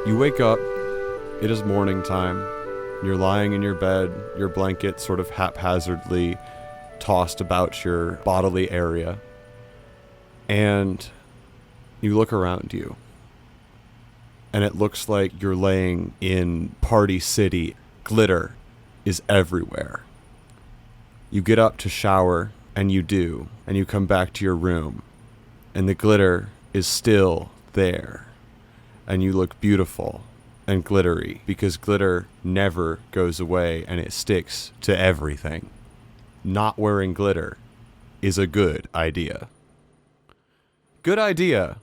You wake up, it is morning time. You're lying in your bed, your blanket sort of haphazardly tossed about your bodily area. And you look around you. And it looks like you're laying in Party City. Glitter is everywhere. You get up to shower, and you do, and you come back to your room, and the glitter is still there. And you look beautiful and glittery, because glitter never goes away and it sticks to everything. Not wearing glitter is a good idea. Good Idea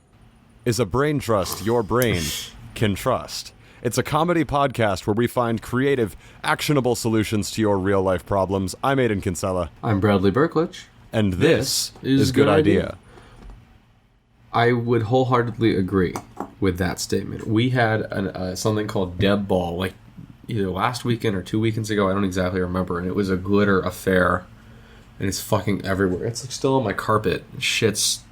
is a brain trust your brain can trust. It's a comedy podcast where we find creative, actionable solutions to your real-life problems. I'm Aiden Kinsella. I'm Bradley Berklich. And this is Good Idea. I would wholeheartedly agree with that statement. We had something called Deb Ball, like either last weekend or 2 weekends ago. I don't exactly remember. And it was a glitter affair. And it's fucking everywhere. It's like still on my carpet. Shit's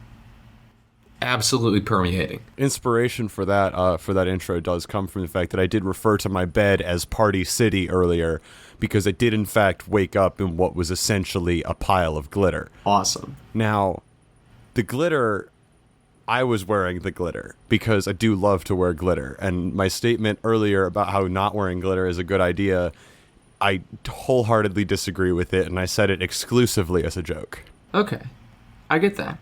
absolutely permeating. Inspiration for that intro does come from the fact that I did refer to my bed as Party City earlier, because I did in fact wake up in what was essentially a pile of glitter. Awesome. Now, the glitter, I was wearing the glitter because I do love to wear glitter. And my statement earlier about how not wearing glitter is a good idea, I wholeheartedly disagree with it, and I said it exclusively as a joke. Okay. I get that.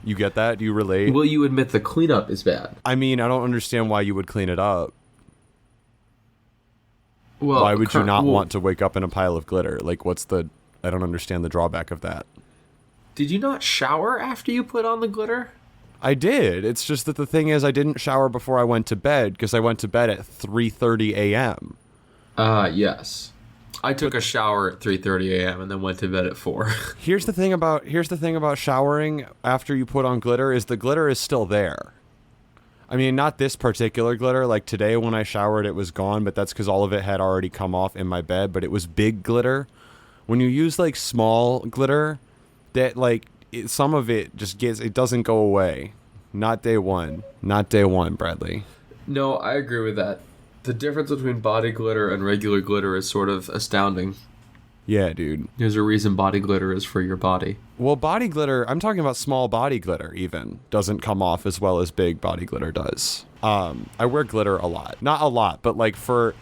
You get that? Do you relate? Will you admit the cleanup is bad? I mean, I don't understand why you would clean it up. Well, why would you not want to wake up in a pile of glitter? Like, I don't understand the drawback of that. Did you not shower after you put on the glitter? I did. It's just that the thing is, I didn't shower before I went to bed, because I went to bed at 3:30 a.m. Yes. I took a shower at 3:30 a.m. and then went to bed at 4. Here's the thing about showering after you put on glitter is the glitter is still there. I mean, not this particular glitter. Like today when I showered, it was gone, but that's because all of it had already come off in my bed. But it was big glitter. When you use like small glitter, that some of it just it doesn't go away. Not day one. Not day one, Bradley. No, I agree with that. The difference between body glitter and regular glitter is sort of astounding. Yeah, dude. There's a reason body glitter is for your body. Well, body glitter, I'm talking about small body glitter even, doesn't come off as well as big body glitter does. I wear glitter a lot. Not a lot, but like for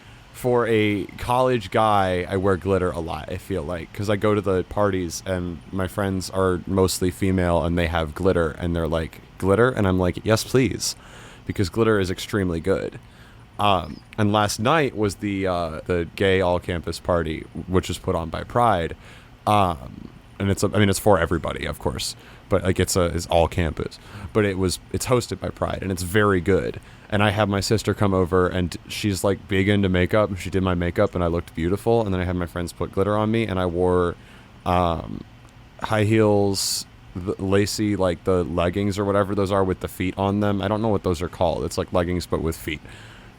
a college guy, I wear glitter a lot, I feel like. Because I go to the parties and my friends are mostly female and they have glitter and they're like, glitter? And I'm like, yes, please. Because glitter is extremely good. And last night was the gay all-campus party, which was put on by Pride, and it's for everybody, of course, but like it's all campus, but it's hosted by Pride, and it's very good. And I had my sister come over, and she's like big into makeup, and she did my makeup, and I looked beautiful. And then I had my friends put glitter on me, and I wore high heels, lacy, like the leggings or whatever those are with the feet on them. I don't know what those are called. It's like leggings but with feet.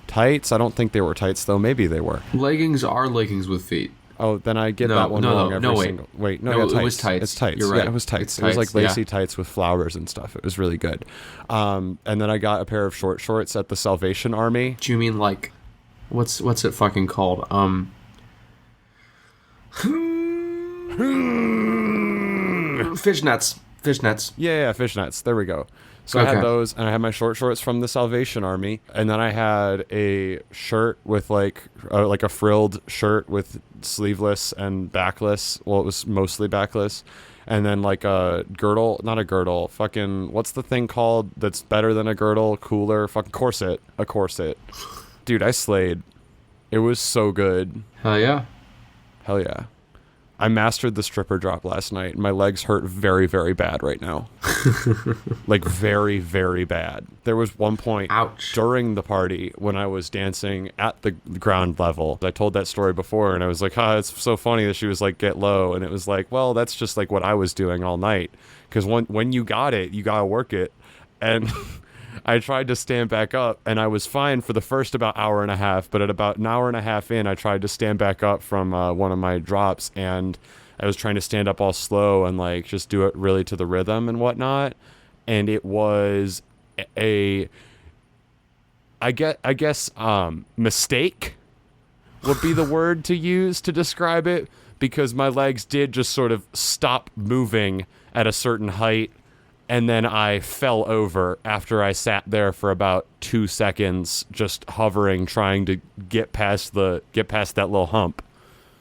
Tights? I don't think they were tights, though. Maybe they were. Leggings are leggings with feet. Oh, then I get that one wrong every single... Wait, no, it was tights. It's tights. You're right. Yeah, it was tights. It was like lacy tights with flowers and stuff. It was really good. And then I got a pair of short shorts at the Salvation Army. Do you mean like... What's it fucking called? Fishnets. Yeah, fishnets. There we go. So I had those, and I had my short shorts from the Salvation Army, and then I had a shirt with like a frilled shirt with sleeveless and backless. Well, it was mostly backless, and then like a girdle, not a girdle. Fucking what's the thing called that's better than a girdle? Cooler. Fucking corset. A corset. Dude, I slayed. It was so good. Hell yeah. Hell yeah. I mastered the stripper drop last night. My legs hurt very, very bad right now. Like, very, very bad. There was one point during the party when I was dancing at the ground level. I told that story before, and I was like, it's so funny that she was like, get low. And it was like, well, that's just like what I was doing all night. Because when you got it, you got to work it. And I tried to stand back up, and I was fine for the first about hour and a half, but at about an hour and a half in, I tried to stand back up from one of my drops, and I was trying to stand up all slow and like just do it really to the rhythm and whatnot, and it was a I guess mistake would be the word to use to describe it, because my legs did just sort of stop moving at a certain height, and then I fell over after I sat there for about 2 seconds, just hovering, trying to get past that little hump.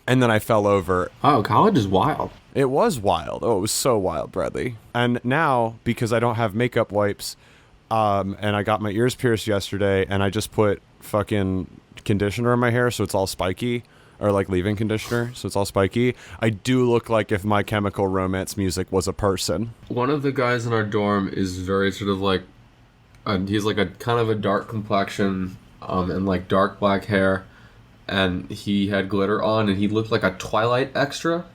And then I fell over. Oh, college is wild. It was wild. Oh, it was so wild, Bradley. And now, because I don't have makeup wipes, and I got my ears pierced yesterday, and I just put fucking conditioner in my hair, so it's all spiky, or like leave-in conditioner, so it's all spiky. I do look like if My Chemical Romance music was a person. One of the guys in our dorm is very sort of like, he's like a kind of a dark complexion, and like dark black hair, and he had glitter on, and he looked like a Twilight extra.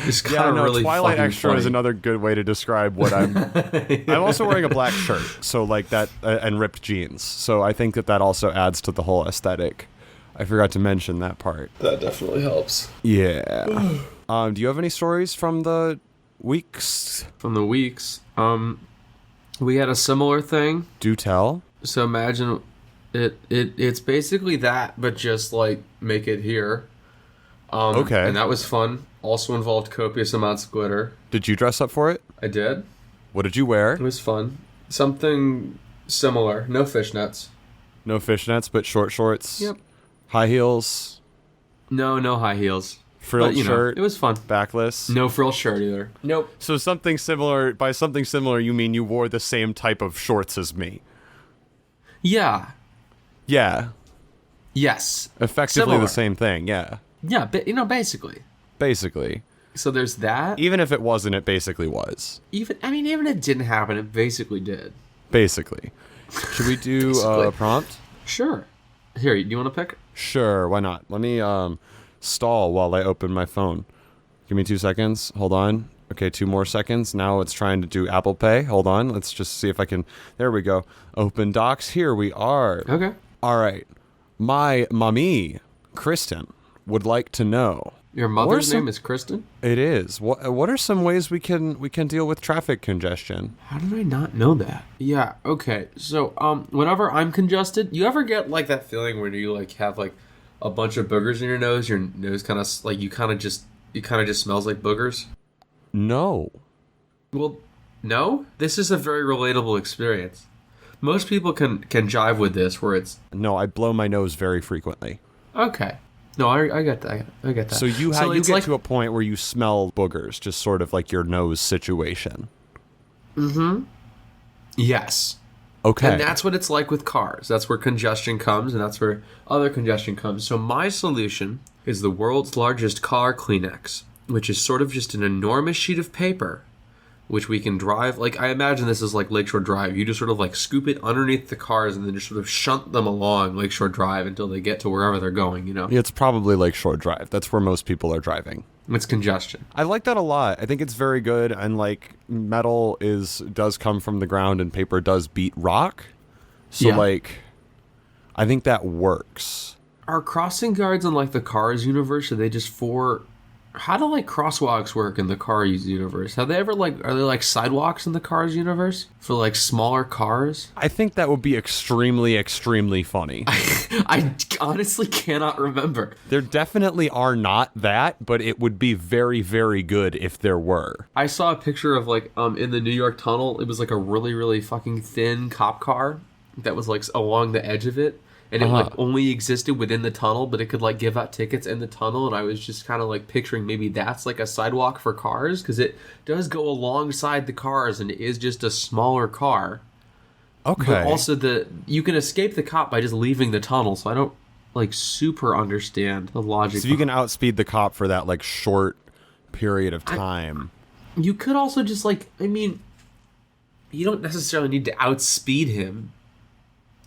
It's kind of really Twilight fucking extra funny. is another good way to describe what I'm. I'm also wearing a black shirt, so like that, and ripped jeans. So I think that also adds to the whole aesthetic. I forgot to mention that part. That definitely helps. Yeah. Do you have any stories from the weeks? From the weeks, we had a similar thing. Do tell. So imagine it's basically that, but just like make it here. Okay. And that was fun. Also involved copious amounts of glitter. Did you dress up for it? I did. What did you wear? It was fun. Something similar. No fishnets. No fishnets, but short shorts. Yep. High heels. No high heels. Frilled But, you know, shirt. it was fun. Backless. No frill shirt either. Nope. So something similar. By something similar, you mean you wore the same type of shorts as me? Yeah. Yeah. Yes. Effectively Similar. the same thing. Yeah. Yeah, but basically. Basically. So there's that. Even if it wasn't, it basically was. Even if it didn't happen, it basically did. Basically. Should we do Basically. a prompt? Sure. Here, do you want to pick? Sure, why not? Let me stall while I open my phone. Give me 2 seconds. Hold on. Okay, 2 more seconds. Now it's trying to do Apple Pay. Hold on. Let's just see if I can. There we go. Open Docs. Here we are. Okay. All right. My mommy, Kristen, would like to know. Your What are mother's some- name is Kristen? It is. What are some ways we can deal with traffic congestion? How did I not know that? Yeah, okay. So, whenever I'm congested, you ever get like that feeling where you like have like a bunch of boogers in your nose kind of like you kind of just smells like boogers? No. Well, no. This is a very relatable experience. Most people can jive with this where it's No, I blow my nose very frequently. okay. No, I get that. I get that. So you it's get like, to a point where you smell boogers, just sort of like your nose situation. yes. Okay. And that's what it's like with cars. That's where congestion comes, and that's where other congestion comes. So my solution is the world's largest car Kleenex, which is sort of just an enormous sheet of paper, which we can drive. Like, I imagine this is like Lakeshore Drive. You just sort of like scoop it underneath the cars and then just sort of shunt them along Lakeshore Drive until they get to wherever they're going, you know? Yeah, it's probably Lakeshore Drive. That's where most people are driving. It's congestion. I like that a lot. I think it's very good, and like metal does come from the ground and paper does beat rock. So Yeah. like I think that works. Are crossing guards in like the Cars universe, are they just for... How do like crosswalks work in the Cars universe? Have they ever are there like sidewalks in the Cars universe for like smaller cars? I think that would be extremely, extremely funny. I honestly cannot remember. There definitely are not that, but it would be very, very good if there were. I saw a picture of like in the New York tunnel. It was like a really, really fucking thin cop car that was like along the edge of it. And it like only existed within the tunnel, but it could like give out tickets in the tunnel. And I was just kind of like picturing maybe that's like a sidewalk for cars, because it does go alongside the cars and it is just a smaller car. Okay. But also you can escape the cop by just leaving the tunnel. So I don't like super understand the logic. So you can outspeed the cop for that like short period of time. You could also just like, I mean, you don't necessarily need to outspeed him.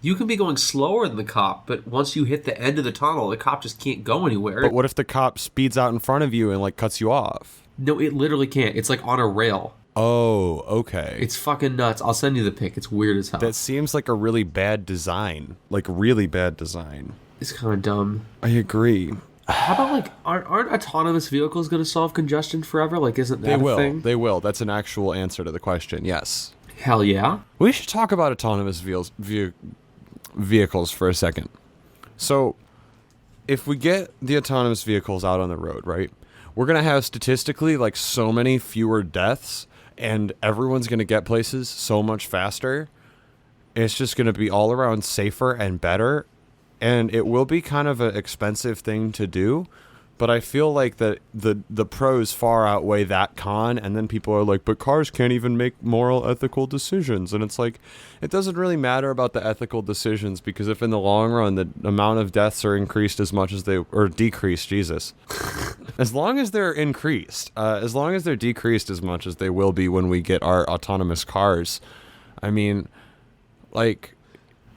You can be going slower than the cop, but once you hit the end of the tunnel, the cop just can't go anywhere. But what if the cop speeds out in front of you and like cuts you off? No, it literally can't. It's like on a rail. Oh, okay. It's fucking nuts. I'll send you the pic. It's weird as hell. That seems like a really bad design. Like really bad design. It's kind of dumb. I agree. How about like, aren't autonomous vehicles going to solve congestion forever? Like, isn't that a thing? They will. That's an actual answer to the question. Yes. Hell yeah. We should talk about autonomous vehicles for a second. So if we get the autonomous vehicles out on the road, right, we're going to have statistically like so many fewer deaths, and everyone's going to get places so much faster. It's just going to be all around safer and better. And it will be kind of an expensive thing to do. But I feel like the pros far outweigh that con. And then people are like, but cars can't even make moral, ethical decisions. And it's like, it doesn't really matter about the ethical decisions, because if in the long run the amount of deaths are increased as much as they, or decreased, Jesus. As long as they're increased, as long as they're decreased as much as they will be when we get our autonomous cars, I mean, like,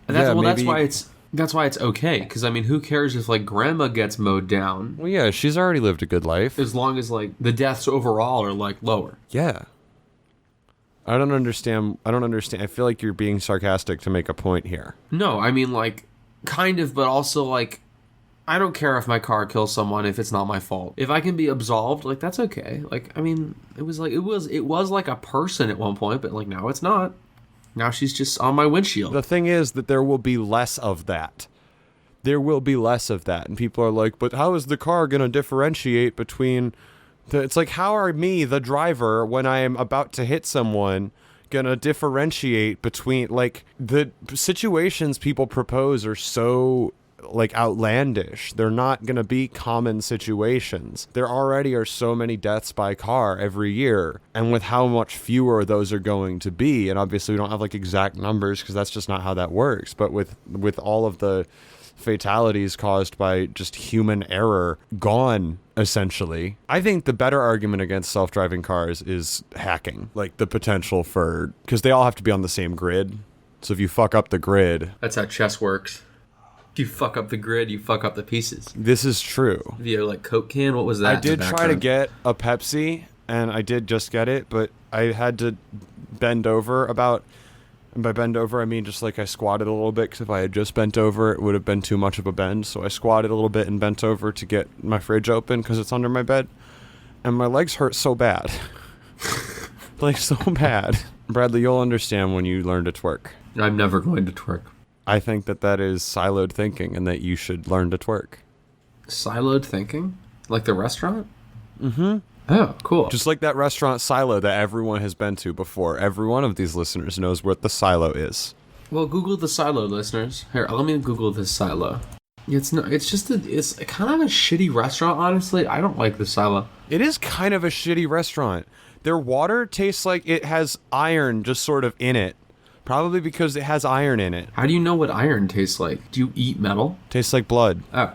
That's why it's okay, because, I mean, who cares if, like, grandma gets mowed down? Well, yeah, she's already lived a good life. As long as, like, the deaths overall are, like, lower. Yeah. I don't understand. I feel like you're being sarcastic to make a point here. No, I mean, like, kind of, but also, like, I don't care if my car kills someone if it's not my fault. If I can be absolved, like, that's okay. Like, I mean, it was like a person at one point, but, like, now it's not. Now she's just on my windshield. The thing is that there will be less of that. There will be less of that. And people are like, but how is the car going to differentiate between... It's like, how are me, the driver, when I am about to hit someone, going to differentiate between... Like, the situations people propose are so... like outlandish. They're not going to be common situations. There already are so many deaths by car every year, and with how much fewer those are going to be, and obviously we don't have like exact numbers because that's just not how that works, but with all of the fatalities caused by just human error gone, essentially, I think the better argument against self-driving cars is hacking, like the potential for, because they all have to be on the same grid, so if you fuck up the grid... That's how chess works. You fuck up the grid, you fuck up the pieces. This is true. Via, like, Coke can? What was that? I did try to get a Pepsi, and I did just get it, but I had to bend over about... And by bend over, I mean just, like, I squatted a little bit, because if I had just bent over, it would have been too much of a bend. So I squatted a little bit and bent over to get my fridge open, because it's under my bed. And my legs hurt so bad. Like, so bad. Bradley, you'll understand when you learn to twerk. I'm never going to twerk. I think that is siloed thinking, and that you should learn to twerk. Siloed thinking? Like the restaurant? Mm-hmm. Oh, cool. Just like that restaurant Silo that everyone has been to before. Every one of these listeners knows what the Silo is. Well, Google the Silo, listeners. Here, let me Google this Silo. It's kind of a shitty restaurant, honestly. I don't like the Silo. It is kind of a shitty restaurant. Their water tastes like it has iron just sort of in it. Probably because it has iron in it. How do you know what iron tastes like? Do you eat metal? Tastes like blood. Oh.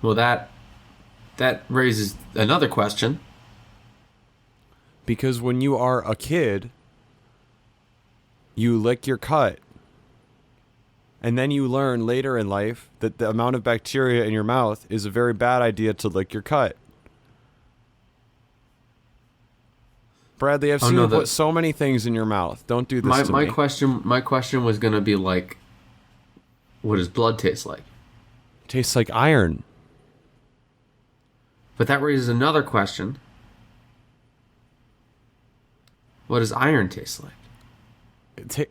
Well, that raises another question. Because when you are a kid, you lick your cut. And then you learn later in life that the amount of bacteria in your mouth is a very bad idea to lick your cut. Bradley, I've seen you put so many things in your mouth. Don't do this to me. My question was going to be like, what does blood taste like? Tastes like iron. But that raises another question. What does iron taste like? It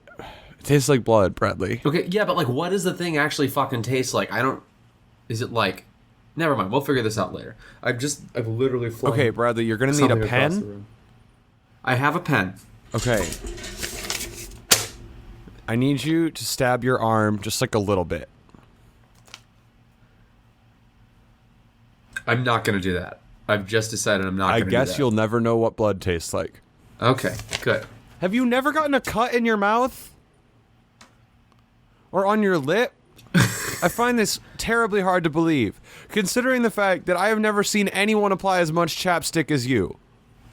tastes like blood, Bradley. Okay, yeah, but like, what does the thing actually fucking taste like? Is it like... Never mind, we'll figure this out later. I've literally flown... Okay, Bradley, you're going to need a pen? I have a pen. Okay. I need you to stab your arm just like a little bit. I'm not going to do that. I've just decided I'm not going to do that. I guess you'll never know what blood tastes like. Okay, good. Have you never gotten a cut in your mouth? Or on your lip? I find this terribly hard to believe, considering the fact that I have never seen anyone apply as much chapstick as you.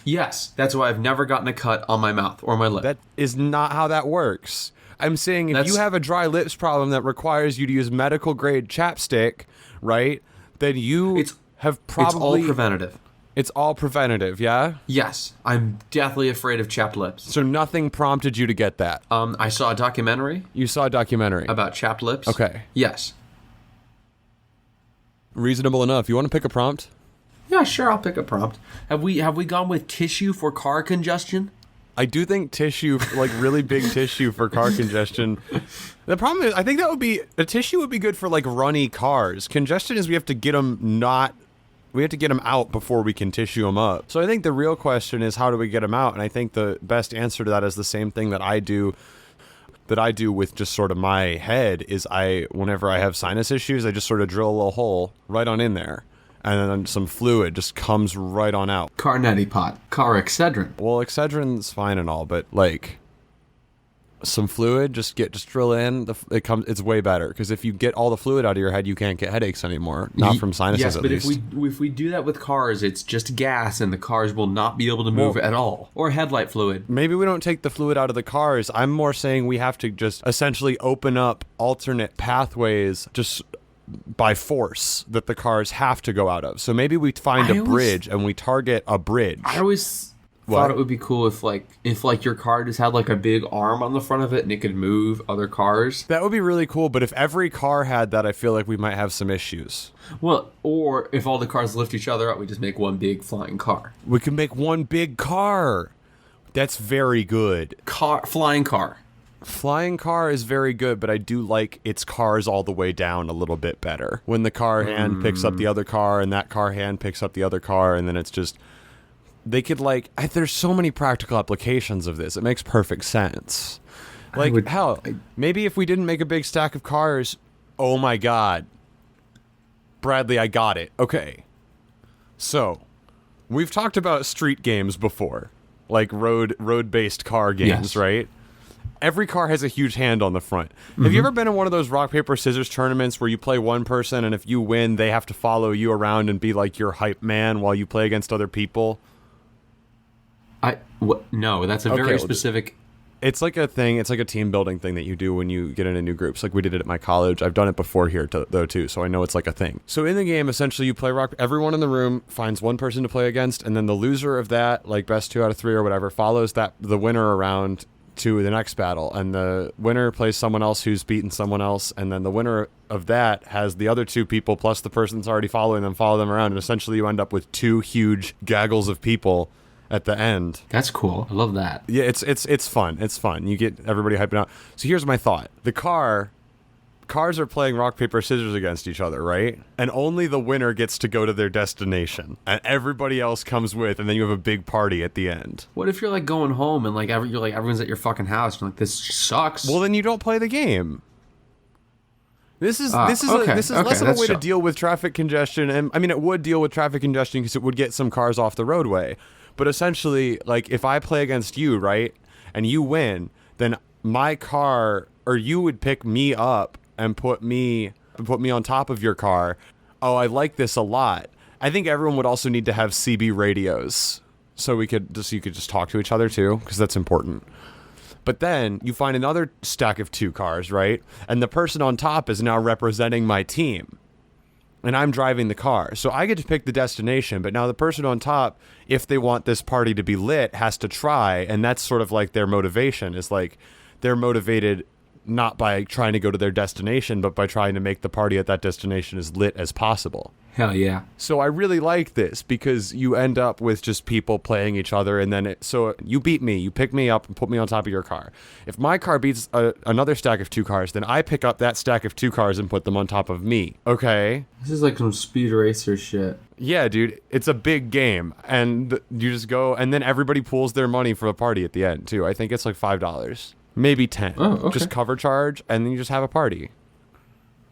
Yes, that's why I've never gotten a cut on my mouth or my lip. That is not how that works. I'm saying if you have a dry lips problem that requires you to use medical grade chapstick, right, then you have probably... It's all preventative. It's all preventative, yeah? Yes, I'm deathly afraid of chapped lips. So nothing prompted you to get that? I saw a documentary. You saw a documentary? About chapped lips. Okay. Yes. Reasonable enough. You want to pick a prompt? Yeah, sure, I'll pick a prompt. Have we gone with tissue for car congestion? I do think tissue, like really big tissue for car congestion. The problem is, I think a tissue would be good for like runny cars. Congestion is we have to get them out before we can tissue them up. So I think the real question is, how do we get them out? And I think the best answer to that is the same thing that I do with just sort of my head is whenever I have sinus issues, I just sort of drill a little hole right on in there. And then some fluid just comes right on out. Car neti pot. Car Excedrin. Well, Excedrin's fine and all, but like some fluid, just drill in. It's way better because if you get all the fluid out of your head, you can't get headaches anymore. Not from sinuses, at least. Yes, but if we do that with cars, it's just gas, and the cars will not be able to move at all. Or headlight fluid. Maybe we don't take the fluid out of the cars. I'm more saying we have to just essentially open up alternate pathways, just by force that the cars have to go out of. So maybe we find a bridge and we target a bridge. I always thought it would be cool if your car just had like a big arm on the front of it and it could move other cars. That would be really cool, but if every car had that, I feel like we might have some issues. Well, or if all the cars lift each other up, we just make one big flying car. We can make one big car. That's very good. Flying car. Flying car is very good, but I do like its cars all the way down a little bit better. When the car hand picks up the other car and that car hand picks up the other car, and then it's just... They could there's so many practical applications of this. It makes perfect sense. Maybe if we didn't make a big stack of cars, oh my God. Bradley, I got it. Okay. So, we've talked about street games before, like road-based car games, yes. Right? Every car has a huge hand on the front. Mm-hmm. Have you ever been in one of those rock, paper, scissors tournaments where you play one person and if you win, they have to follow you around and be like your hype man while you play against other people? No, that's a very specific... It's like a thing. It's like a team building thing that you do when you get into new groups. Like we did it at my college. I've done it before here though too, so I know it's like a thing. So in the game, essentially, you play rock. Everyone in the room finds one person to play against, and then the loser of that, like best 2 out of 3 or whatever, follows the winner around to the next battle, and the winner plays someone else who's beaten someone else, and then the winner of that has the other 2 people plus the person that's already following them follow them around, and essentially you end up with 2 huge gaggles of people at the end. That's cool. I love that. Yeah, it's fun. It's fun. You get everybody hyping out. So here's my thought. Cars are playing rock, paper, scissors against each other, right? And only the winner gets to go to their destination. And everybody else comes with, and then you have a big party at the end. What if you're like going home and everyone's at your fucking house and you're like, this sucks? Well, then you don't play the game. This is less of a way to deal with traffic congestion. And I mean, it would deal with traffic congestion because it would get some cars off the roadway. But essentially, like if I play against you, right, and you win, then my car, or you would pick me up and put me on top of your car. Oh, I like this a lot. I think everyone would also need to have CB radios so you could just talk to each other too, because that's important. But then you find another stack of 2 cars, right? And the person on top is now representing my team. And I'm driving the car. So I get to pick the destination, but now the person on top, if they want this party to be lit, has to try, and that's sort of like their motivation, is like they're motivated not by trying to go to their destination, but by trying to make the party at that destination as lit as possible. Hell yeah. So I really like this because you end up with just people playing each other, and then so you beat me, you pick me up and put me on top of your car. If my car beats another stack of 2 cars, then I pick up that stack of 2 cars and put them on top of me. Okay? This is like some Speed Racer shit. Yeah, dude, it's a big game, and you just go, and then everybody pools their money for a party at the end too. I think it's like $5, maybe 10. Oh, okay. Just cover charge, and then you just have a party.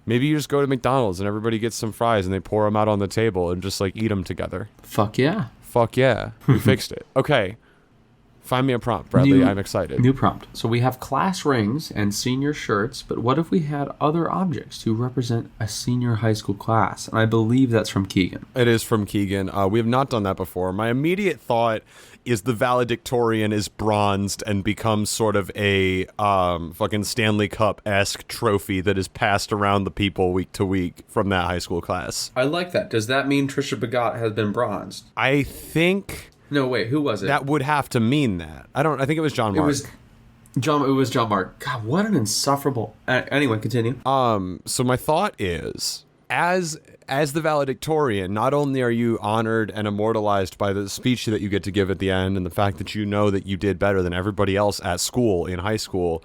Maybe you just go to McDonald's and everybody gets some fries and they pour them out on the table and just like eat them together. Fuck yeah. Fuck yeah. We fixed it. Okay. Find me a prompt, Bradley. I'm excited. New prompt. So we have class rings and senior shirts, but what if we had other objects to represent a senior high school class? And I believe that's from Keegan. It is from Keegan. We have not done that before. My immediate thought is the valedictorian is bronzed and becomes sort of a fucking Stanley Cup-esque trophy that is passed around the people week to week from that high school class. I like that. Does that mean Trisha Bagot has been bronzed? I think... No, wait, who was it? That would have to mean that. I think it was John Mark. It was John Mark. God, what an insufferable... anyway, continue. So my thought is as the valedictorian, not only are you honored and immortalized by the speech that you get to give at the end and the fact that you know that you did better than everybody else at school in high school,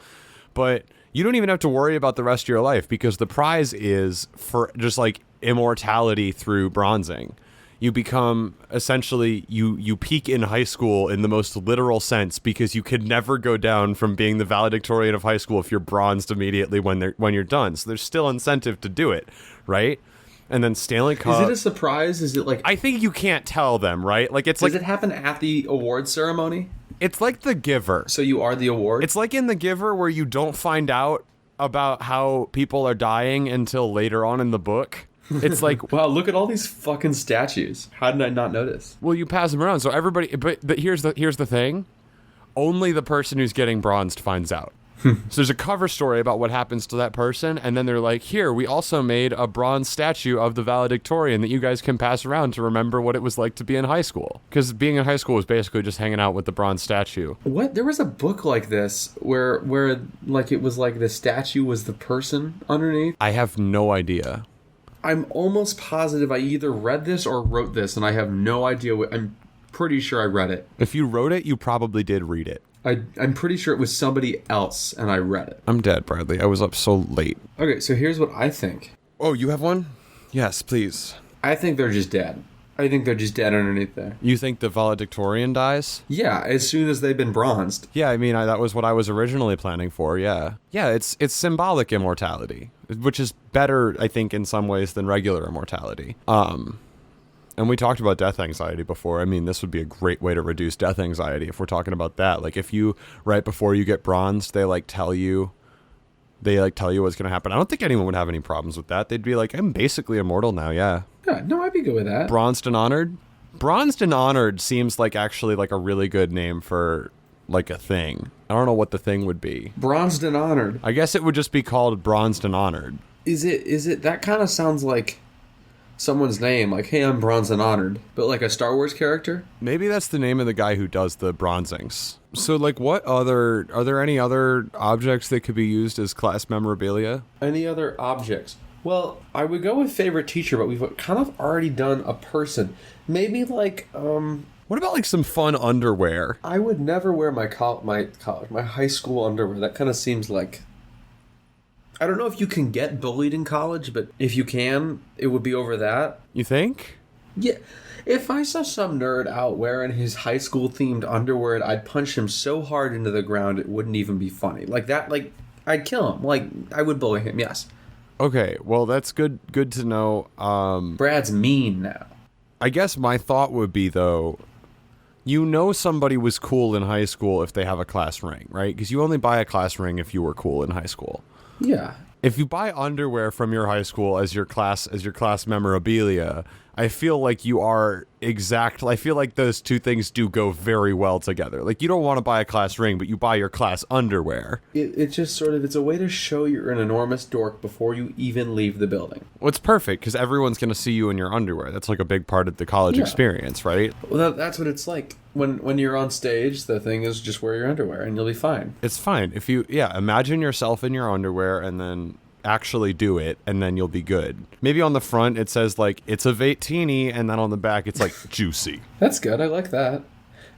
but you don't even have to worry about the rest of your life because the prize is for just like immortality through bronzing. You become essentially you peak in high school in the most literal sense because you could never go down from being the valedictorian of high school if you're bronzed immediately when you're done. So there's still incentive to do it, right? And then Stanley Cup. Is it a surprise? Is it like I think you can't tell them, right? Like it's does like it happen at the award ceremony? it's like The Giver. So you are the award? It's like in The Giver where you don't find out about how people are dying until later on in the book. It's like, wow, look at all these fucking statues. How did I not notice? well, you pass them around, so everybody. But here's the thing: only the person who's getting bronzed finds out. So there's a cover story about what happens to that person, and then they're like, "Here, we also made a bronze statue of the valedictorian that you guys can pass around to remember what it was like to be in high school." Because being in high school was basically just hanging out with the bronze statue. What? There was a book like this where like it was like the statue was the person underneath. I have no idea. I'm almost positive I either read this or wrote this, and I have no idea what. I'm pretty sure I read it. If you wrote it, you probably did read it. I'm pretty sure it was somebody else, and I read it. I'm dead, Bradley. I was up so late. Okay, so here's what I think. Oh, you have one? Yes, please. I think they're just dead. I think they're just dead underneath there. You think the valedictorian dies? Yeah, as soon as they've been bronzed. Yeah, I mean, that was what I was originally planning for, yeah. Yeah, it's symbolic immortality, which is better, I think, in some ways than regular immortality. And we talked about death anxiety before. I mean, this would be a great way to reduce death anxiety if we're talking about that. Like, if you, right before you get bronzed, they tell you what's going to happen. I don't think anyone would have any problems with that. They'd be like, I'm basically immortal now, yeah. Yeah, no, I'd be good with that. Bronzed and honored? Bronzed and honored seems like actually like a really good name for like a thing. I don't know what the thing would be. Bronzed and honored. I guess it would just be called bronzed and honored. Is it that kind of sounds like someone's name, like, hey, I'm bronzed and honored, but like a Star Wars character? Maybe that's the name of the guy who does the bronzings. So like are there any other objects that could be used as class memorabilia? Any other objects? Well, I would go with favorite teacher, but we've kind of already done a person. Maybe like, What about like some fun underwear? I would never wear my high school underwear. That kind of seems like, I don't know if you can get bullied in college, but if you can, it would be over that. You think? Yeah. If I saw some nerd out wearing his high school themed underwear, I'd punch him so hard into the ground it wouldn't even be funny. Like that, like I'd kill him. Like I would bully him, yes. Okay, well that's good to know. Brad's mean now. I guess my thought would be though, you know somebody was cool in high school if they have a class ring, right? Because you only buy a class ring if you were cool in high school. Yeah. If you buy underwear from your high school as your class memorabilia, I feel like you are I feel like those two things do go very well together. Like you don't want to buy a class ring, but you buy your class underwear. It's just sort of, it's a way to show you're an enormous dork before you even leave the building. Well, it's perfect because everyone's going to see you in your underwear. That's like a big part of the college experience, right? Well, that's what it's like. When you're on stage, the thing is just wear your underwear and you'll be fine. It's fine. If you, imagine yourself in your underwear and then actually do it and then you'll be good. Maybe on the front it says like it's a Vaitini and then on the back it's like juicy. That's good. I like that.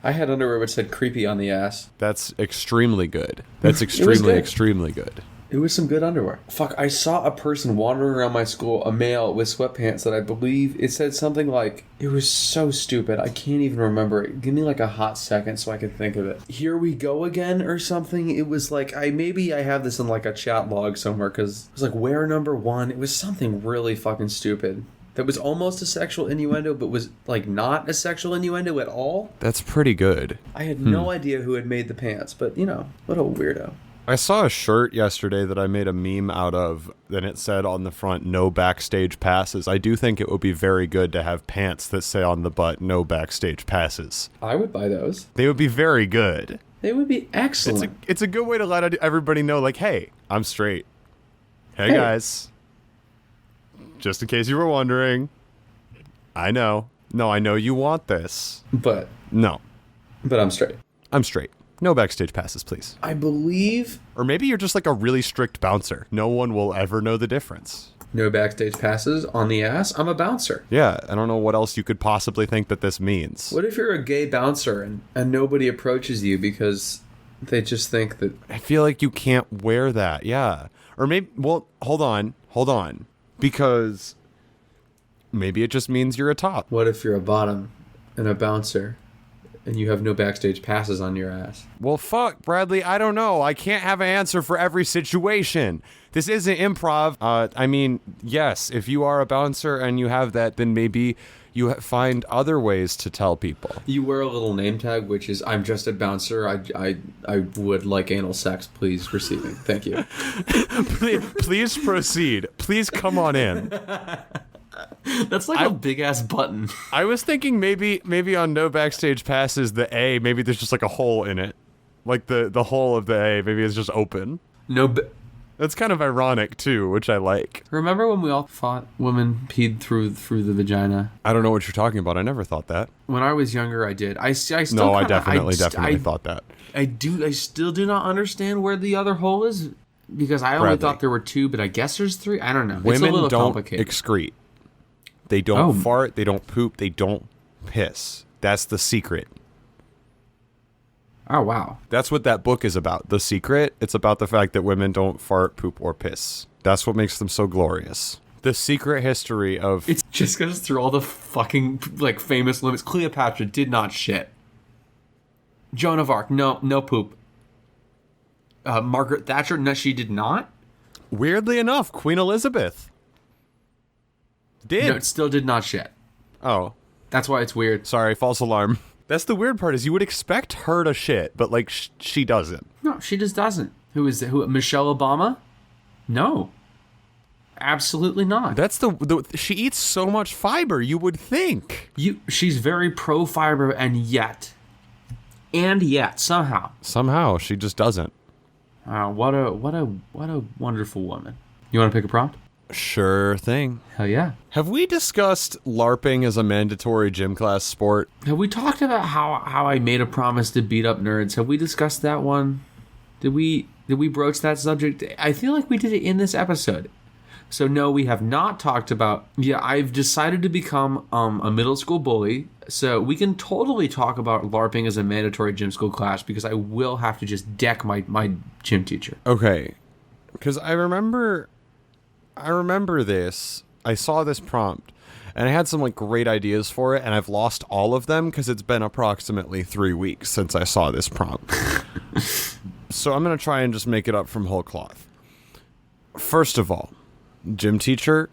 I had underwear which said creepy on the ass. That's extremely good. That's extremely good. It was some good underwear. Fuck, I saw a person wandering around my school, a male with sweatpants that I believe it said something like, it was so stupid. I can't even remember it. Give me like a hot second so I can think of it. Here we go again or something. It was like, I have this in like a chat log somewhere because it was like wear number 1. It was something really fucking stupid. That was almost a sexual innuendo, but was like not a sexual innuendo at all. That's pretty good. I had no idea who had made the pants, but you know, what a weirdo. I saw a shirt yesterday that I made a meme out of, and it said on the front, no backstage passes. I do think it would be very good to have pants that say on the butt, no backstage passes. I would buy those. They would be very good. They would be excellent. It's a good way to let everybody know, like, hey, I'm straight. Hey, guys. Just in case you were wondering, I know. No, I know you want this. But I'm straight. I'm straight. No backstage passes, please. I believe... Or maybe you're just like a really strict bouncer. No one will ever know the difference. No backstage passes on the ass. I'm a bouncer. Yeah, I don't know what else you could possibly think that this means. What if you're a gay bouncer and nobody approaches you because they just think that... I feel like you can't wear that. Yeah. Or maybe, well, hold on. Because maybe it just means you're a top. What if you're a bottom and a bouncer and you have no backstage passes on your ass? Well, fuck, Bradley, I don't know. I can't have an answer for every situation. This isn't improv. I mean, yes, if you are a bouncer and you have that, then maybe you find other ways to tell people. You wear a little name tag, which is, I'm just a bouncer. I would like anal sex, please, receiving. Thank you. Please proceed. Please come on in. That's like a big-ass button. I was thinking maybe on no backstage passes, the A, maybe there's just like a hole in it. Like the hole of the A, maybe it's just open. That's kind of ironic, too, which I like. Remember when we all thought women peed through the vagina? I don't know what you're talking about. I never thought that. When I was younger, I did. I still No, I kinda, definitely thought that. I still do not understand where the other hole is, because I only thought there were two, but I guess there's three. I don't know. It's a Women little don't complicated. excrete. They don't fart. They don't poop. They don't piss. That's the secret. Oh, wow. That's what that book is about. The Secret. It's about the fact that women don't fart, poop, or piss. That's what makes them so glorious. The secret history of... It just goes through all the fucking, like, famous limits. Cleopatra did not shit. Joan of Arc, no poop. Margaret Thatcher, no, she did not. Weirdly enough, Queen Elizabeth did. No, it still did not shit. Oh. That's why it's weird. Sorry, false alarm. That's the weird part, is you would expect her to shit, but, like, she doesn't. No, she just doesn't. Who is it? Michelle Obama? No. Absolutely not. That's she eats so much fiber, you would think. She's very pro-fiber, and yet, somehow. Somehow, she just doesn't. What a wonderful woman. You want to pick a prompt? Sure thing. Hell yeah. Have we discussed LARPing as a mandatory gym class sport? Have we talked about how I made a promise to beat up nerds? Have we discussed that one? Did we broach that subject? I feel like we did it in this episode. So no, we have not talked about... Yeah, I've decided to become a middle school bully. So we can totally talk about LARPing as a mandatory gym school class, because I will have to just deck my gym teacher. Okay. Because I remember this. I saw this prompt, and I had some like great ideas for it, and I've lost all of them because it's been approximately 3 weeks since I saw this prompt. So I'm going to try and just make it up from whole cloth. First of all, gym teacher,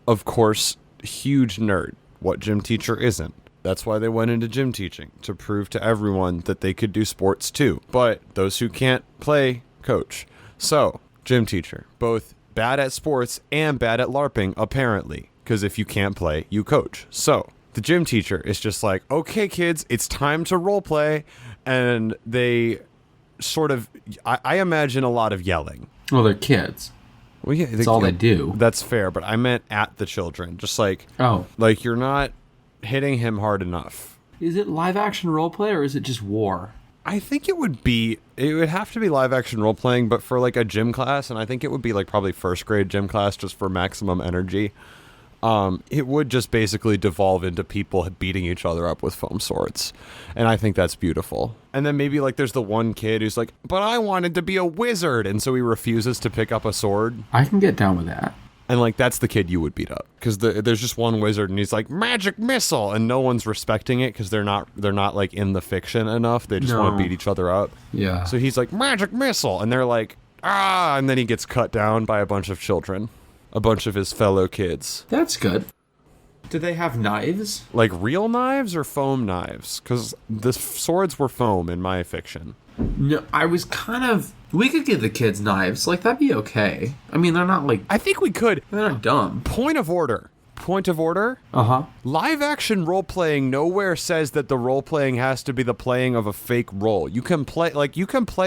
of course, huge nerd. What gym teacher isn't? That's why they went into gym teaching, to prove to everyone that they could do sports too. But those who can't play, coach. So, gym teacher, both bad at sports and bad at LARPing, apparently. Because if you can't play, you coach. So, the gym teacher is just like, okay, kids, it's time to role play. And they sort of, I imagine a lot of yelling. Well, they're kids. Well, yeah, that's all they do. That's fair, but I meant at the children. Just like, like you're not hitting him hard enough. Is it live action role play, or is it just war? I think it would have to be live action role playing, but for like a gym class, and I think it would be like probably first grade gym class just for maximum energy. It would just basically devolve into people beating each other up with foam swords. And I think that's beautiful. And then maybe like there's the one kid who's like, but I wanted to be a wizard. And so he refuses to pick up a sword. I can get down with that. And like, that's the kid you would beat up. Because there's just one wizard and he's like, magic missile. And no one's respecting it because they're not like in the fiction enough. They just want to beat each other up. Yeah. So he's like, magic missile. And they're like, ah. And then he gets cut down by a bunch of children. A bunch of his fellow kids. That's good. Do they have knives? Like real knives or foam knives? Because the swords were foam in my fiction. No, I was kind of... We could give the kids knives. Like, that'd be okay. I mean, they're not like... I think we could. They're not dumb. Point of order. Uh-huh. Live action role playing nowhere says that the role playing has to be the playing of a fake role. You can play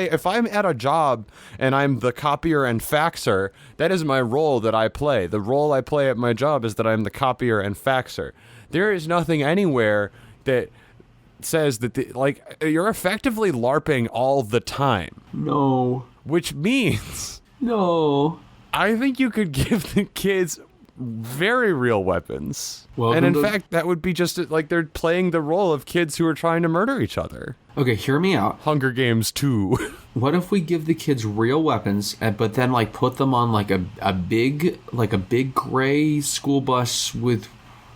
if I'm at a job and I'm the copier and faxer, that is my role that I play. The role I play at my job is that I'm the copier and faxer. There is nothing anywhere that says that you're effectively LARPing all the time. No. Which means No. I think you could give the kids very real weapons. Welcome and in to- fact, that would be just like they're playing the role of kids who are trying to murder each other. Okay, hear me out. Hunger Games 2. What if we give the kids real weapons, but then like put them on like a big gray school bus with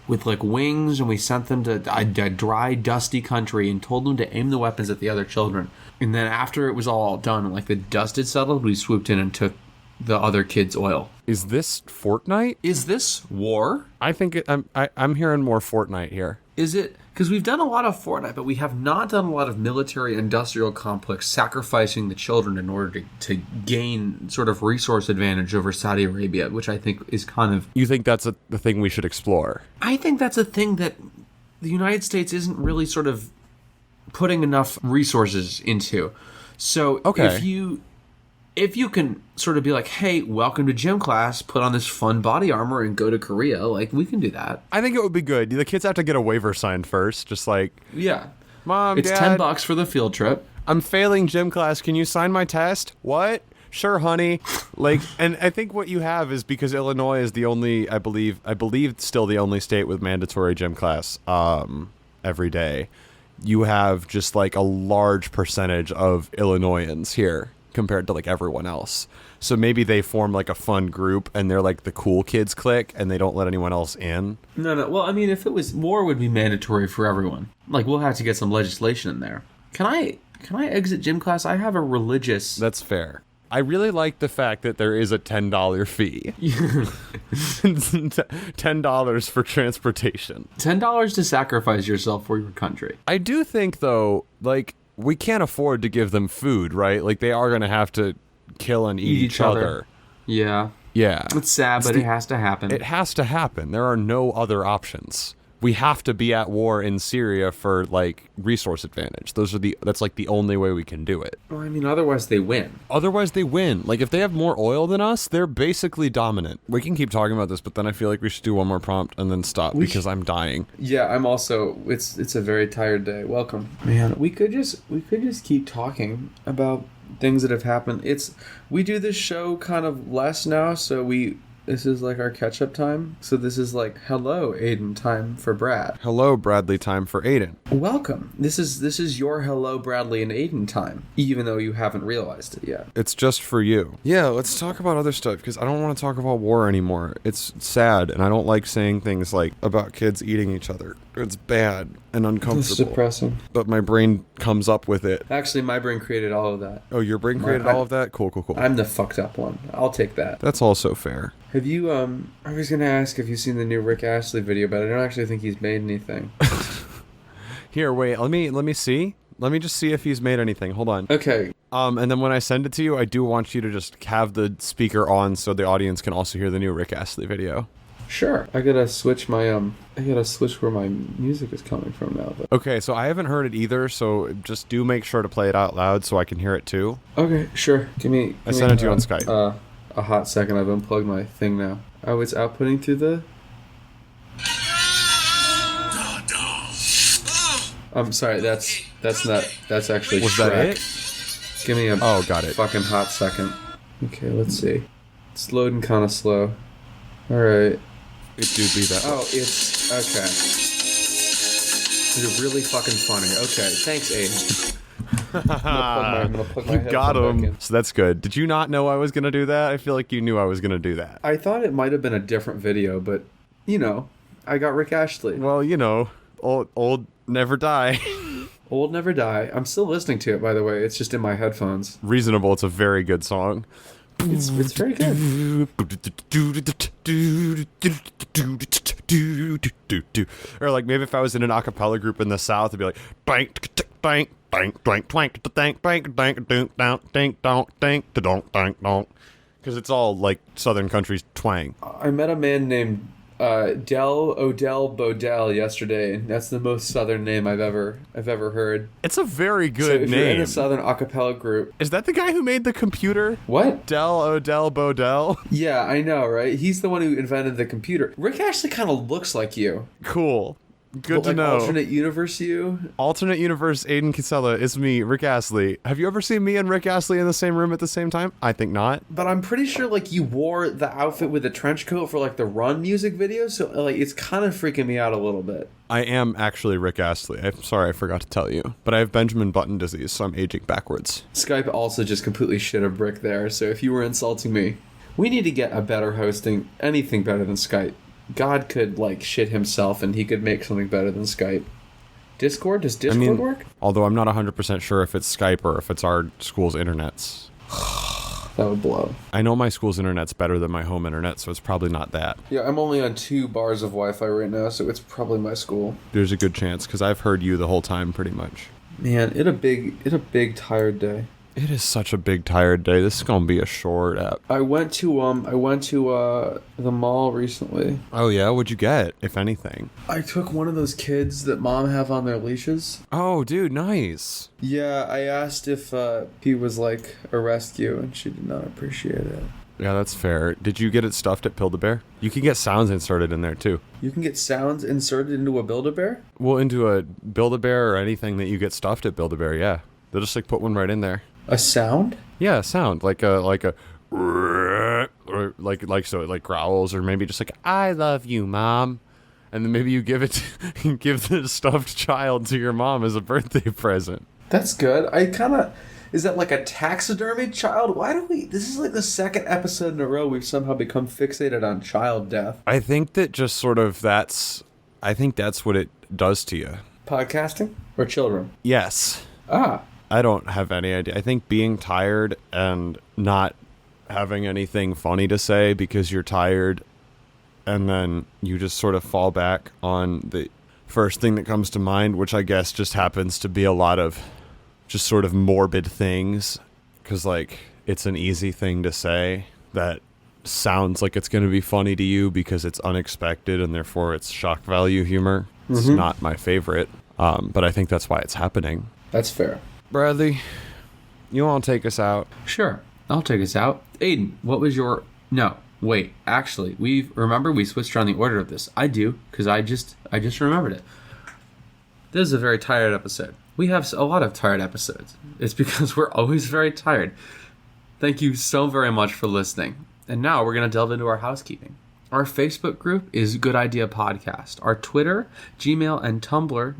like wings, and we sent them to a dry, dusty country and told them to aim the weapons at the other children. And then after it was all done, and like the dust had settled, we swooped in and took the other kids' oil. Is this Fortnite? Is this war? I think I'm hearing more Fortnite here. Is it? Because we've done a lot of Fortnite, but we have not done a lot of military-industrial complex sacrificing the children in order to gain sort of resource advantage over Saudi Arabia, which I think is kind of... You think that's the thing we should explore? I think that's a thing that the United States isn't really sort of putting enough resources into. So Okay. if you can sort of be like, hey, welcome to gym class, put on this fun body armor and go to Korea, like, we can do that. I think it would be good. The kids have to get a waiver signed first, just like, Yeah. Mom, It's Dad, $10 for the field trip. I'm failing gym class. Can you sign my test? What? Sure, honey. Like, and I think what you have is because Illinois is the only, I believe still the only state with mandatory gym class every day. You have just like a large percentage of Illinoisans here compared to like everyone else. So maybe they form like a fun group and they're like the cool kids clique and they don't let anyone else in. No. Well, I mean, if it was war, would be mandatory for everyone. Like, we'll have to get some legislation in there. Can I exit gym class? I have a religious. That's fair. I really like the fact that there is a $10 fee. $10 for transportation. $10 to sacrifice yourself for your country. I do think though, like, we can't afford to give them food, right? Like, they are going to have to kill and eat each other. Yeah. Yeah. It's sad, but it has to happen. It has to happen. There are no other options. We have to be at war in Syria for like resource advantage. That's like the only way we can do it. Well, I mean, otherwise they win. Otherwise they win. Like if they have more oil than us, they're basically dominant. We can keep talking about this, but then I feel like we should do one more prompt and then stop because I'm dying. Yeah, I'm also. It's a very tired day. Welcome, man. We could just keep talking about things that have happened. We do this show kind of less now, so this is like our catch-up time. So this is like, hello, Aiden, time for Brad. Hello, Bradley, time for Aiden. Welcome. This is your hello, Bradley and Aiden time, even though you haven't realized it yet. It's just for you. Yeah, let's talk about other stuff because I don't want to talk about war anymore. It's sad, and I don't like saying things like about kids eating each other. It's bad and uncomfortable. It's depressing. But my brain comes up with it. Actually, my brain created all of that. Oh, your brain created all of that? Cool. I'm the fucked up one. I'll take that. That's also fair. Have you, I was gonna ask if you've seen the new Rick Astley video, but I don't actually think he's made anything. Here, wait, let me see. Let me just see if he's made anything. Hold on. Okay. And then when I send it to you, I do want you to just have the speaker on so the audience can also hear the new Rick Astley video. Sure. I gotta switch where my music is coming from now, though. Okay, so I haven't heard it either, so just do make sure to play it out loud so I can hear it too. Okay, sure. I sent it to you on Skype. A hot second. I've unplugged my thing now. Oh, it's outputting through the... I'm sorry, that's actually Was Shrek. that it? Give me a Got it. fucking hot second. Okay, let's see. It's loading kind of slow. Alright. It do be that. Oh, it's... Okay. You're really fucking funny. Okay, thanks, Aiden. I'm gonna plug my You got headphone back him. in. So that's good. Did you not know I was going to do that? I feel like you knew I was going to do that. I thought it might have been a different video, but, I got Rick Astley. Well, old never die. Old Never Die. I'm still listening to it, by the way. It's just in my headphones. Reasonable. It's a very good song. It's very good. Or like maybe if I was in an a cappella group in the South, it'd be like bank bank bank bank twank bank bank bank dunk down dink donk dink donk donk donk, because it's all like Southern country's twang. I met a man named Del Odell Bodell yesterday, and that's the most Southern name I've ever heard. It's a very So good if you're in name. a Southern a cappella group, Is that the guy who made the computer? what? Del Odell Bodell. Yeah, I know, right? He's the one who invented the computer. Rick Astley kind of looks like you. Cool. Good But, to know. Alternate universe you? Alternate universe Aiden Kinsella is me, Rick Astley. Have you ever seen me and Rick Astley in the same room at the same time? I think not. But I'm pretty sure like you wore the outfit with the trench coat for like the Run music video, so like it's kind of freaking me out a little bit. I am actually Rick Astley. I'm sorry I forgot to tell you. But I have Benjamin Button disease, so I'm aging backwards. Skype also just completely shit a brick there, so if you were insulting me, we need to get a better hosting, anything better than Skype. God could like shit himself and he could make something better than Skype. Discord? Does Discord work? Although I'm not 100% sure if it's Skype or if it's our school's internets. That would blow. I know my school's internet's better than my home internet, so it's probably not that. Yeah, I'm only on 2 bars of Wi-Fi right now, so it's probably my school. There's a good chance, because I've heard you the whole time pretty much. Man, it a big tired day. It is such a big tired day. This is gonna be a short app. I went to the mall recently. Oh yeah, what'd you get, if anything? I took one of those kids that mom have on their leashes. Oh, dude, nice. Yeah, I asked if he was like a rescue, and she did not appreciate it. Yeah, that's fair. Did you get it stuffed at Build-A-Bear? You can get sounds inserted in there too. You can get sounds inserted into a Build-A-Bear? Well, into a Build-A-Bear or anything that you get stuffed at Build-A-Bear, yeah. They'll just like put one right in there. A sound? Yeah, a sound like a or like so it like growls, or maybe just like I love you, mom, and then maybe you give it give the stuffed child to your mom as a birthday present. That's good. Is that like a taxidermied child? Why do we... This is like the second episode in a row we've somehow become fixated on child death. I think that just sort of I think that's what it does to you. Podcasting? Or children? Yes. Ah. I don't have any idea. I think being tired and not having anything funny to say because you're tired, and then you just sort of fall back on the first thing that comes to mind, which I guess just happens to be a lot of just sort of morbid things, because like it's an easy thing to say that sounds like it's going to be funny to you because it's unexpected and therefore it's shock value humor. It's not my favorite, but I think that's why it's happening. That's fair. Bradley, you want to take us out? Sure. I'll take us out. Aiden, what was your... No, wait. Actually, we switched around the order of this. I do, because I just remembered it. This is a very tired episode. We have a lot of tired episodes. It's because we're always very tired. Thank you so very much for listening. And now we're going to delve into our housekeeping. Our Facebook group is Good Idea Podcast. Our Twitter, Gmail, and Tumblr...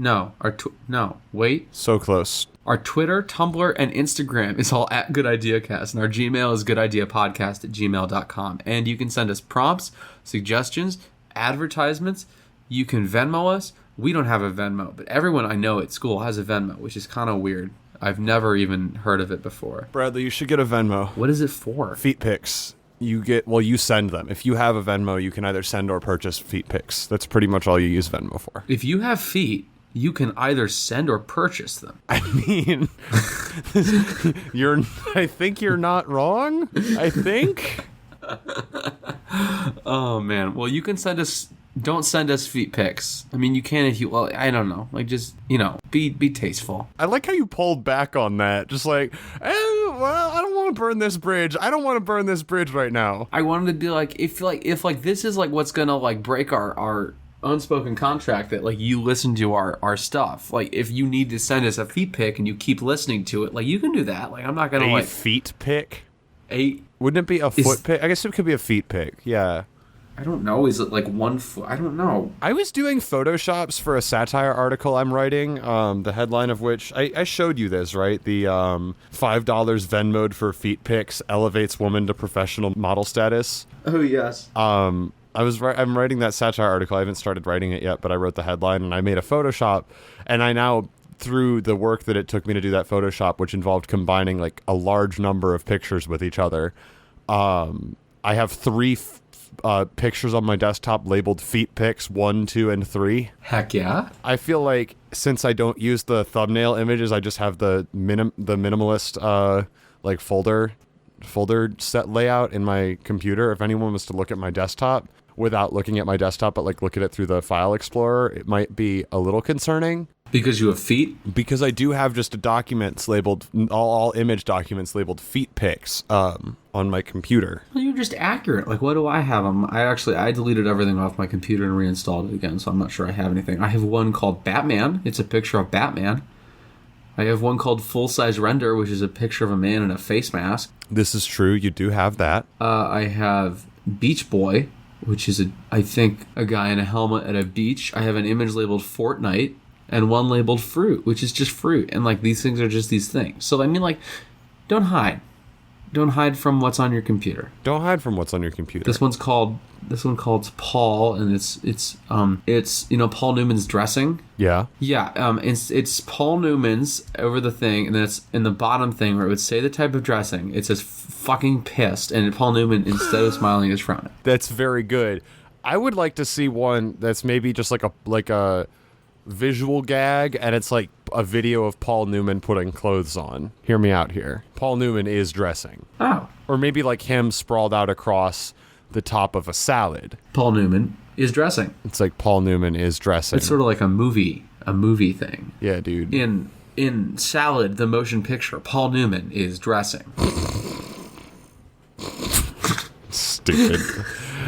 So close. Our Twitter, Tumblr, and Instagram is all at Good Idea Cast, and our Gmail is goodideapodcast@gmail.com. And you can send us prompts, suggestions, advertisements. You can Venmo us. We don't have a Venmo, but everyone I know at school has a Venmo, which is kind of weird. I've never even heard of it before. Bradley, you should get a Venmo. What is it for? Feet pics. You send them. If you have a Venmo, you can either send or purchase feet pics. That's pretty much all you use Venmo for. If you have feet, you can either send or purchase them. I mean, I think you're not wrong. I think. Oh, man. Well, you can send us... Don't send us feet pics. I mean, you can if you... Well, I don't know. Like, just, be tasteful. I like how you pulled back on that. Just like, well, I don't want to burn this bridge. I don't want to burn this bridge right now. I wanted to be like, if this is like what's gonna like break our unspoken contract, that like you listen to our stuff. Like, if you need to send us a feet pic and you keep listening to it, like you can do that. Like, I'm not gonna a feet pic. Wouldn't it be a foot pic? I guess it could be a feet pic. Yeah. I don't know. Is it like 1 foot? I don't know. I was doing Photoshops for a satire article I'm writing, the headline of which, I showed you this, right? The $5 Venmo'd for feet pics elevates woman to professional model status. Oh, yes. I'm writing that satire article. I haven't started writing it yet, but I wrote the headline and I made a Photoshop, and I now, through the work that it took me to do that Photoshop, which involved combining like a large number of pictures with each other, I have 3 pictures on my desktop labeled feet pics 1, 2, and 3. Heck yeah. I feel like since I don't use the thumbnail images, I just have the minimalist like folder set layout in my computer. If anyone was to look at my desktop without looking at my desktop, but like look at it through the file explorer, it might be a little concerning. Because you have feet? Because I do have just a documents labeled, all image documents labeled feet pics on my computer. Well, you're just accurate. Like, what do I have? I deleted everything off my computer and reinstalled it again, so I'm not sure I have anything. I have one called Batman. It's a picture of Batman. I have one called Full Size Render, which is a picture of a man in a face mask. This is true. You do have that. I have Beach Boy, which is, I think, a guy in a helmet at a beach. I have an image labeled Fortnite. And one labeled fruit, which is just fruit. And, like, these things are just these things. So, I mean, like, don't hide. Don't hide from what's on your computer. Don't hide from what's on your computer. This one called Paul, and it's Paul Newman's dressing. Yeah. Yeah, it's Paul Newman's over the thing, and then it's in the bottom thing where it would say the type of dressing. It says fucking pissed, and Paul Newman, instead of smiling, is frowning. That's very good. I would like to see one that's maybe just like a visual gag, and it's like a video of Paul Newman putting clothes on. Hear me out here. Paul Newman is dressing. Oh. Or maybe like him sprawled out across the top of a salad. Paul Newman is dressing. It's like Paul Newman is dressing. It's sort of like a movie thing. Yeah, dude. In Salad, the motion picture, Paul Newman is dressing. Stupid.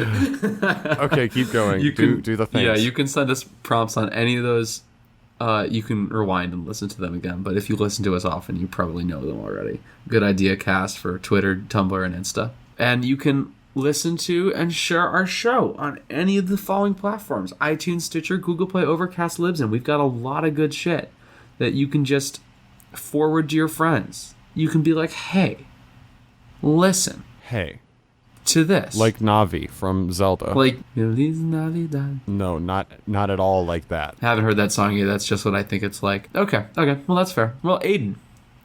Okay, keep going. Do the things. Yeah, you can send us prompts on any of those. You can rewind and listen to them again, but if you listen to us often, you probably know them already. Good Idea Cast for Twitter, Tumblr, and Insta. And you can listen to and share our show on any of the following platforms: iTunes, Stitcher, Google Play, Overcast, Libsyn. We've got a lot of good shit that you can just forward to your friends. You can be like, hey, listen. Hey. To this. Like Navi from Zelda. Like, Feliz Navidad. No, not at all like that. Haven't heard that song yet. That's just what I think it's like. Okay. Well, that's fair. Well, Aiden,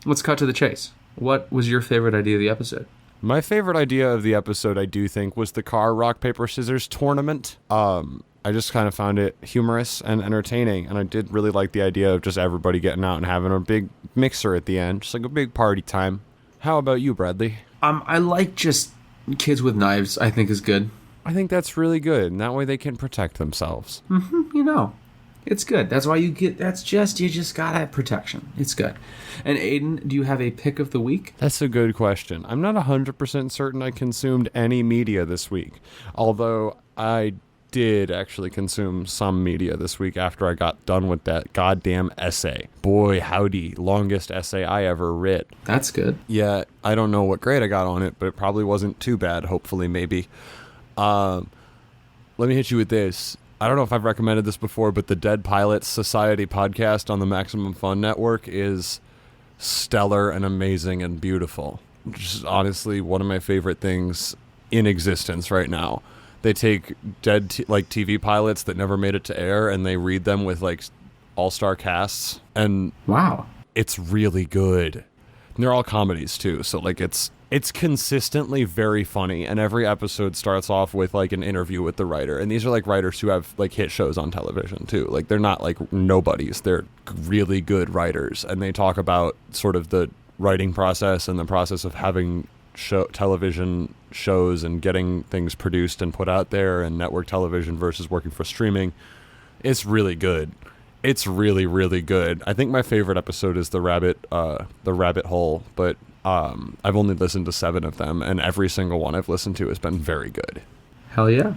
let's cut to the chase. What was your favorite idea of the episode? My favorite idea of the episode, I do think, was the car rock, paper, scissors tournament. I just kind of found it humorous and entertaining, and I did really like the idea of just everybody getting out and having a big mixer at the end, just like a big party time. How about you, Bradley? I like just kids with knives, I think, is good. I think that's really good, and that way they can protect themselves. It's good. That's why you just gotta have protection. It's good. And Aiden, do you have a pick of the week? That's a good question. I'm not 100% certain I consumed any media this week, although I did actually consume some media this week after I got done with that goddamn essay. Boy, howdy, longest essay I ever writ. That's good. Yeah, I don't know what grade I got on it, but it probably wasn't too bad, hopefully, maybe. Let me hit you with this. I don't know if I've recommended this before, but the Dead Pilots Society podcast on the Maximum Fun Network is stellar and amazing and beautiful. Just honestly one of my favorite things in existence right now. They take dead TV pilots that never made it to air, and they read them with like all-star casts, and wow, it's really good. And they're all comedies too, so like it's consistently very funny, and every episode starts off with like an interview with the writer, and these are like writers who have like hit shows on television too. Like they're not like nobodies, they're really good writers, and they talk about sort of the writing process and the process of having television shows and getting things produced and put out there, and network television versus working for streaming. It's really good. It's really, really good. I think my favorite episode is the rabbit hole, but I've only listened to 7 of them, and every single one I've listened to has been very good. Hell yeah.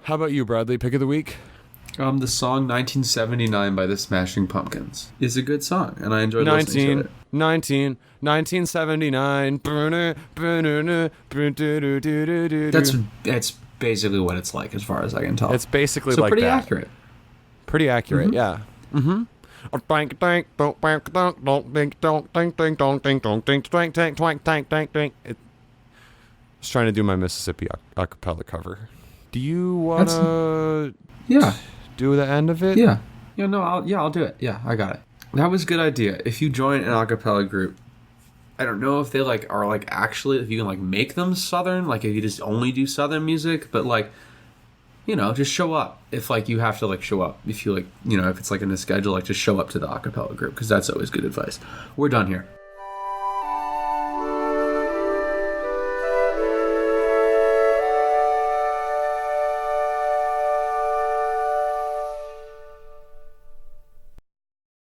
How about you, Bradley? Pick of the week? The song 1979 by the Smashing Pumpkins is a good song, and I enjoyed listening to it. 1979. That's basically what it's like, as far as I can tell. It's basically so like pretty that. accurate. Pretty accurate, yeah. Mm-hmm. Just trying to do my Mississippi acapella cover. Do you wanna do the end of it? Yeah. I'll do it. Yeah, I got it. That was a good idea. If you join an acapella group, I don't know if they are actually, if you can make them Southern, if you just only do Southern music, but just show up. If you have to show up, if you if it's in the schedule, just show up to the acapella group, because that's always good advice. We're done here.